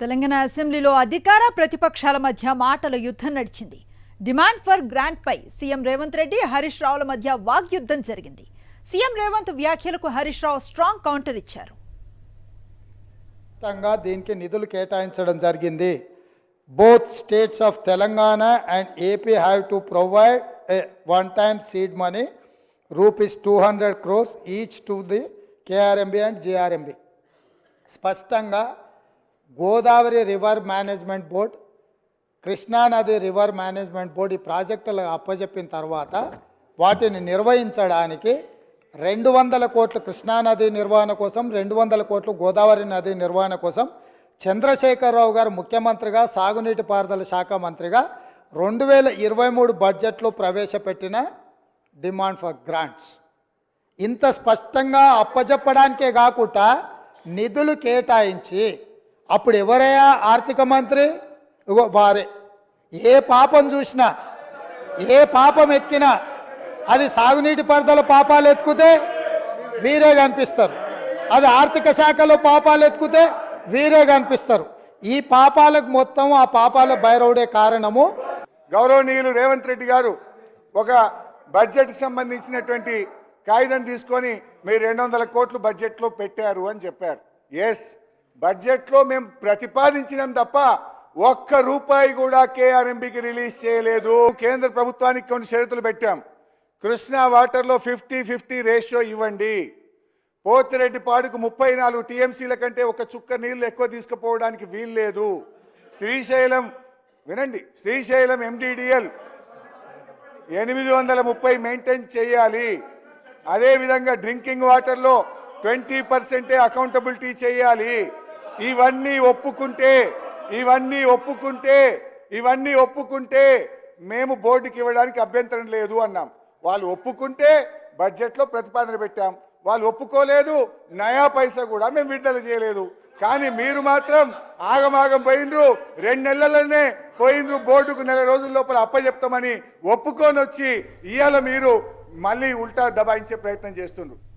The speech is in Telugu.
తెలంగాణ అసెంబ్లీలో అధికార ప్రతిపక్షాల మధ్య మాటల యుద్ధం నడిచింది. డిమాండ్ ఫర్ గ్రాంట్ పై సీఎం రేవంత్ రెడ్డి హరీష్ రావుల మధ్య వాగ్యుద్ధం జరిగింది. సీఎం రేవంత్ వ్యాఖ్యలకు హరీష్ రావు స్ట్రాంగ్ కౌంటర్ ఇచ్చారు. దీనికి నిధులు కేటాయించడం జరిగింది. Both states of Telangana and AP have to provide a one-time seed money, rupees 200 crores each to the KRMB and GRMB. స్పష్టంగా గోదావరి రివర్ మేనేజ్మెంట్ బోర్డ్, కృష్ణానది రివర్ మేనేజ్మెంట్ బోర్డు ఈ ప్రాజెక్టులకు అప్పజెప్పిన తర్వాత వాటిని నిర్వహించడానికి 200 కోట్లు కృష్ణానది నిర్వహణ కోసం, 200 కోట్లు గోదావరి నది నిర్వహణ కోసం చంద్రశేఖరరావు గారు ముఖ్యమంత్రిగా, సాగునీటి పారుదల శాఖ మంత్రిగా 2023 బడ్జెట్లో ప్రవేశపెట్టిన డిమాండ్ ఫర్ గ్రాంట్స్. ఇంత స్పష్టంగా అప్పజెప్పడానికే కాకుండా నిధులు కేటాయించి అప్పుడు ఎవరయ్యా ఆర్థిక మంత్రి? వారే. ఏ పాపం చూసినా, ఏ పాపం ఎత్తికినా అది సాగునీటి పారుదల పాపాలు ఎత్తుకుతే వీరే కనిపిస్తారు, అది ఆర్థిక శాఖలో పాపాలు ఎత్తుకుతే వీరే కనిపిస్తారు. ఈ పాపాలకు మొత్తం ఆ పాపాల బైరవుడే కారణము. గౌరవనీయులు రేవంత్ రెడ్డి గారు ఒక బడ్జెట్కి సంబంధించినటువంటి కాగితం తీసుకొని మీరు 200 కోట్లు బడ్జెట్లో పెట్టారు అని చెప్పారు. ఎస్, బడ్జెట్లో మేము ప్రతిపాదించినాం తప్ప ఒక్క రూపాయి కూడా కేఆర్ఎంబికి రిలీజ్ చేయలేదు. కేంద్ర ప్రభుత్వానికి కొన్ని షరతులు పెట్టాం. కృష్ణా వాటర్లో 50-50 రేషియో ఇవ్వండి. పోతిరెడ్డిపాడుకు 34 టీఎంసీల కంటే ఒక చుక్క నీళ్లు ఎక్కువ తీసుకుపోవడానికి వీలు లేదు. శ్రీశైలం వినండి, శ్రీశైలం ఎండిడిఎల్ 830 మెయింటైన్ చేయాలి. అదేవిధంగా డ్రింకింగ్ వాటర్లో 20% అకౌంటబిలిటీ చేయాలి. ఇవన్నీ ఒప్పుకుంటే మేము బోర్డుకి ఇవ్వడానికి అభ్యంతరం లేదు అన్నాం. వాళ్ళు ఒప్పుకుంటే బడ్జెట్లో ప్రతిపాదన పెట్టాం. వాళ్ళు ఒప్పుకోలేదు, నయా పైసా కూడా మేము విడుదల చేయలేదు. కానీ మీరు మాత్రం ఆగమాగం పోయినరు. 2 నెలలనే పోయినరు. బోర్డుకు 1 నెల రోజుల లోపల అప్పచెప్తామని ఒప్పుకొని వచ్చి ఇవాళ మీరు మళ్ళీ ఉల్టా దబాయించే ప్రయత్నం చేస్తున్నారు.